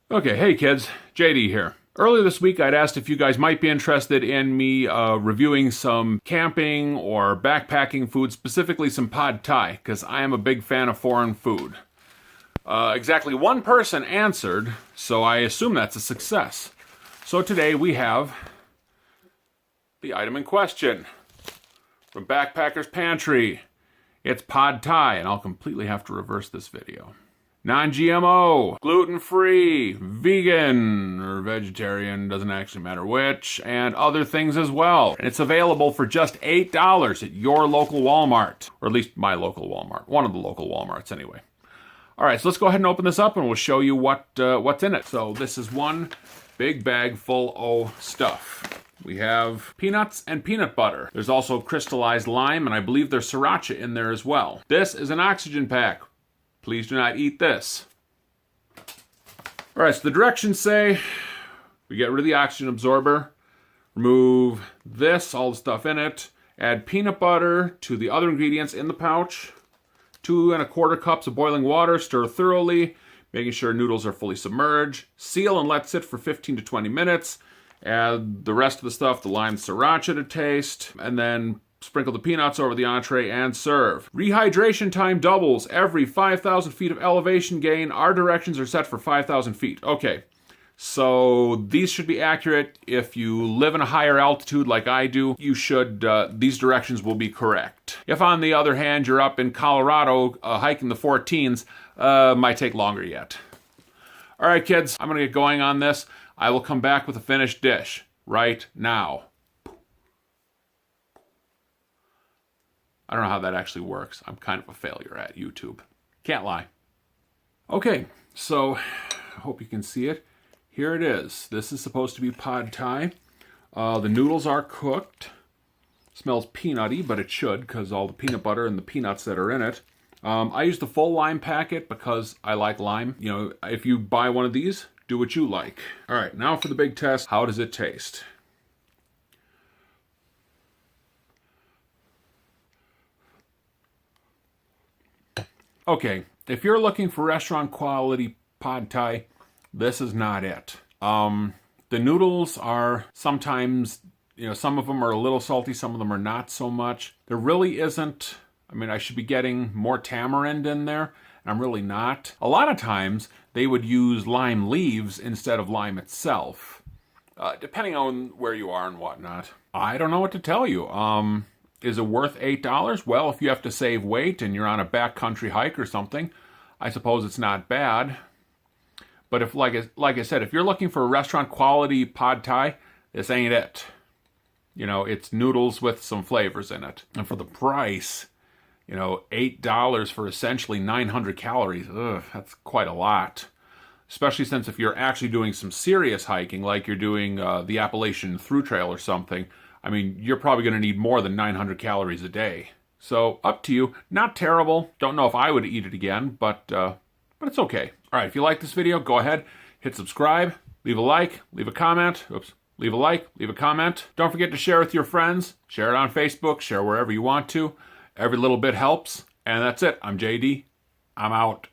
Okay, hey kids, JD here. Earlier this week, I'd asked if you guys might be interested in me reviewing some camping or backpacking food, specifically some pad thai, because I am a big fan of foreign food. Exactly one person answered, so I assume that's a success. So today we have the item in question from Backpacker's Pantry. It's pad thai, and I'll completely have to reverse this video. Non-GMO, gluten-free, vegan, or vegetarian, doesn't actually matter which, and other things as well. And it's available for just $8 at your local Walmart, or at least my local Walmart, one of the local Walmarts anyway. All right, so let's go ahead and open this up and we'll show you what's in it. So this is one big bag full of stuff. We have peanuts and peanut butter. There's also crystallized lime, and I believe there's sriracha in there as well. This is an oxygen pack. Please do not eat this. All right, so the directions say we get rid of the oxygen absorber, remove this, all the stuff in it, add peanut butter to the other ingredients in the pouch, 2 1/4 cups of boiling water, stir thoroughly, making sure noodles are fully submerged, seal and let sit for 15 to 20 minutes, add the rest of the stuff, the lime sriracha to taste, and then sprinkle the peanuts over the entree and serve. Rehydration time doubles every 5,000 feet of elevation gain. Our directions are set for 5,000 feet. Okay, so these should be accurate. If you live in a higher altitude like I do, you should, these directions will be correct. If on the other hand, you're up in Colorado hiking the 14s, might take longer yet. All right, kids, I'm gonna get going on this. I will come back with a finished dish right now. I don't know how that actually works. I'm kind of a failure at YouTube. Can't lie. Okay, so I hope you can see it. Here it is. This is supposed to be pad thai. The noodles are cooked. Smells peanutty, but it should because all the peanut butter and the peanuts that are in it. I use the full lime packet because I like lime. You know, if you buy one of these, do what you like. All right, now for the big test. How does it taste? Okay, if you're looking for restaurant quality pad thai, this is not it. The noodles are sometimes, some of them are a little salty, some of them are not so much. There really isn't, I should be getting more tamarind in there, and I'm really not. A lot of times, they would use lime leaves instead of lime itself, depending on where you are and whatnot. I don't know what to tell you. Is it worth $8? Well, if you have to save weight and you're on a backcountry hike or something, I suppose it's not bad. But if, like I said, if you're looking for a restaurant quality pad thai, this ain't it. It's noodles with some flavors in it. And for the price, $8 for essentially 900 calories, that's quite a lot. Especially since if you're actually doing some serious hiking, like you're doing the Appalachian Thru Trail or something, you're probably going to need more than 900 calories a day. So, up to you. Not terrible. Don't know if I would eat it again, but it's okay. All right, if you like this video, go ahead, hit subscribe, leave a like, leave a comment. Leave a like, leave a comment. Don't forget to share with your friends. Share it on Facebook, share wherever you want to. Every little bit helps. And that's it. I'm JD. I'm out.